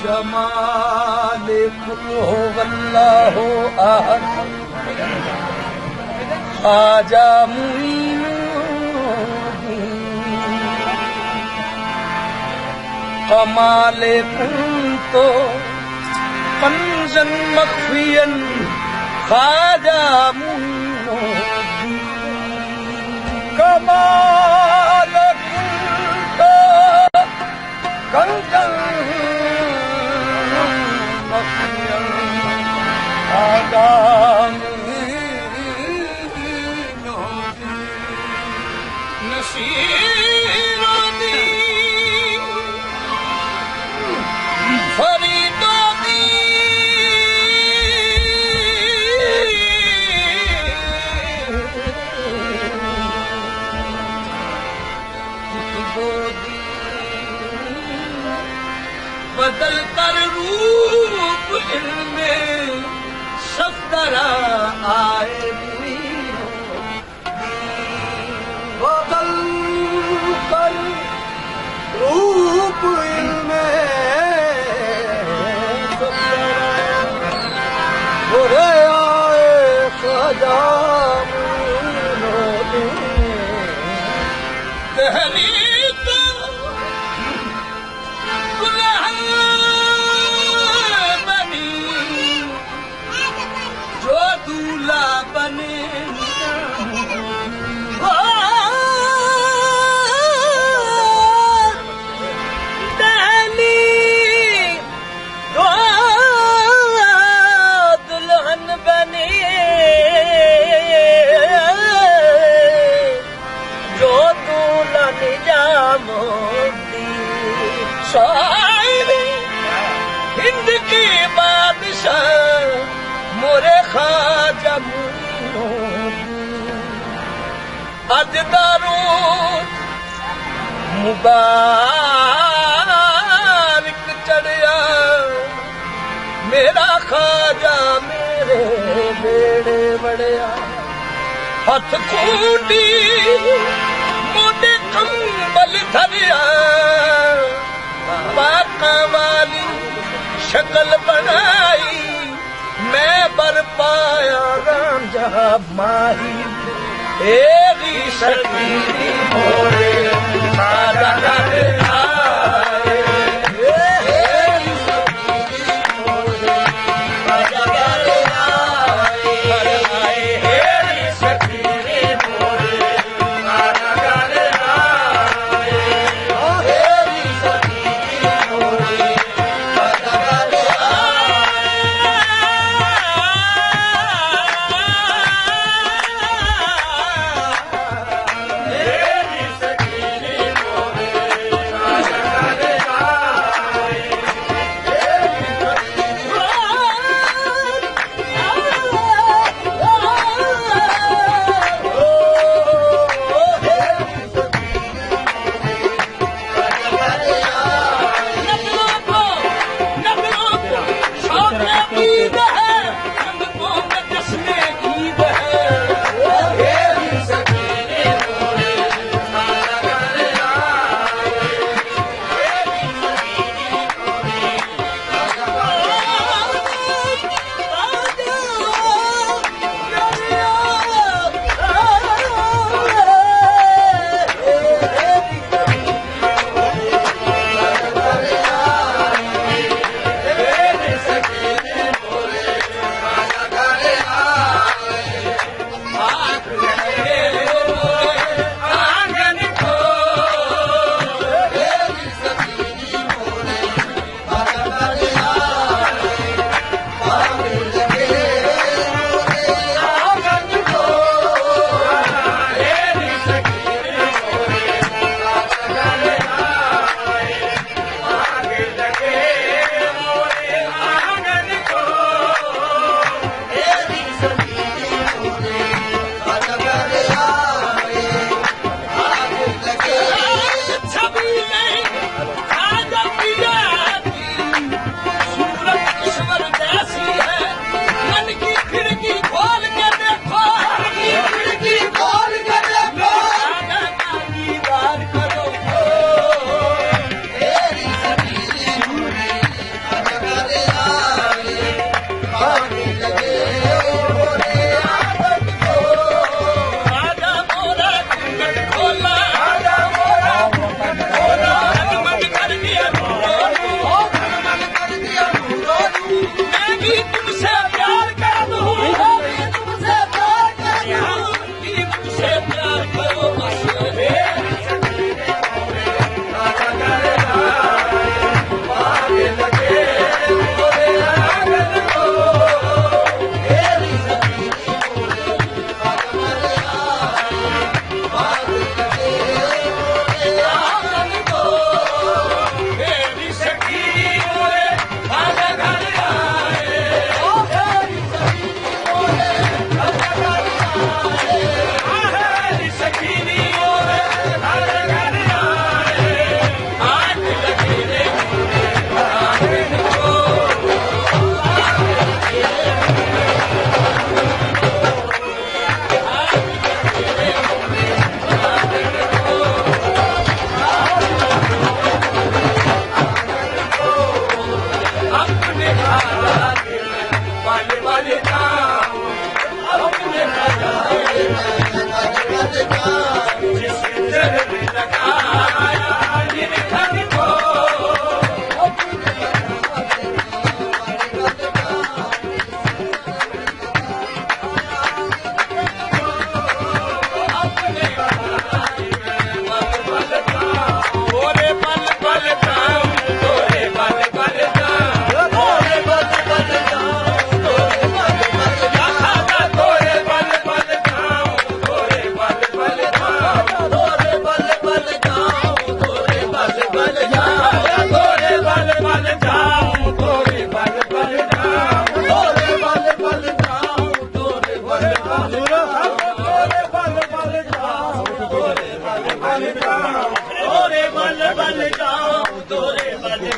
जमाल वल्लाह आहद ख्वाजा मुईनुद्दीन कमाल कुंतो कंजन मखफियन ख्वाजा मुईनुद्दीन कमाल कुंतो कंजन मखफियन ख्वाजा बदल कर रूप इनमें सफदरा आए बदल कर रूप इनमें बुरे आए ख्वाजा हिंद की बादशाह मोरे ख्वाजा अज दारू मुबारक चढ़िया मेरा ख्वाजा मेरे बेड़े बड़िया हथ खूंडी मोटे कंबल धरिया बाका वाली शक्ल बनाई मैं बरपाया रांझा माही तेरी शक्ति मोरे ख्वाजा घर आए तेरी शक्ति मोरे ख्वाजा घर आए तेरी शक्ति मोरे ख्वाजा घर आए तेरी शक्ति मोरे ख्वाजा घर आए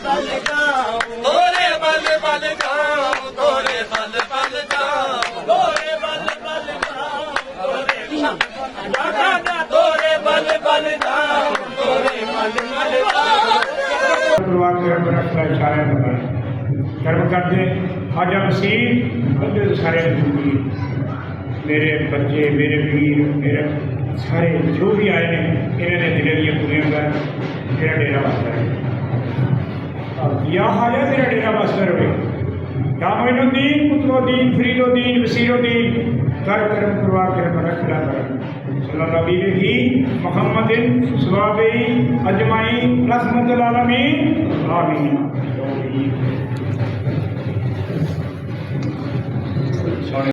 बल जाऊं तोरे बल बल जाऊं तोरे बल बल जाऊं तोरे बल बल जाऊं तोरे तोरे बल बल जाऊं तोरे बल बल जाऊं ਪਰਿਵਾਰ ਦੇ ਬਰਕਤਾਂ ਸਾਰਿਆਂ ਨੂੰ ਕਰਮ ਕਰਦੇ ਅੱਜ ਅਸੀਂ ਬੰਦੇ ਸਾਰੇ ਦੁਖੀ ਮੇਰੇ ਬੱਚੇ ਮੇਰੇ ਵੀਰ ਮੇਰੇ ਸਾਰੇ ਜੋ ਵੀ ਆਏ ਨੇ ਇਹਨਾਂ ਨੇ ਦਿਲ ਦੀਆਂ ਪੂਰੀਆਂ ਕਰ ਮੇਰਾ ਡੇਰਾ ਵਸਦਾ ਹੈ ਯਾ ਹਾਲੇ ਮੇਰਾ ਡੇਰਾ ਵਸਦਾ ਰਹੇ या मोइनुद्दीन कुतुबुद्दीन फरीदुद्दीन वसीरुद्दीन कर करम करवा करम रखना कर सल्लल्लाहु अलैहि मुहम्मदिन सवाबी अजमाइन रहमतुल आलमीन आमीन।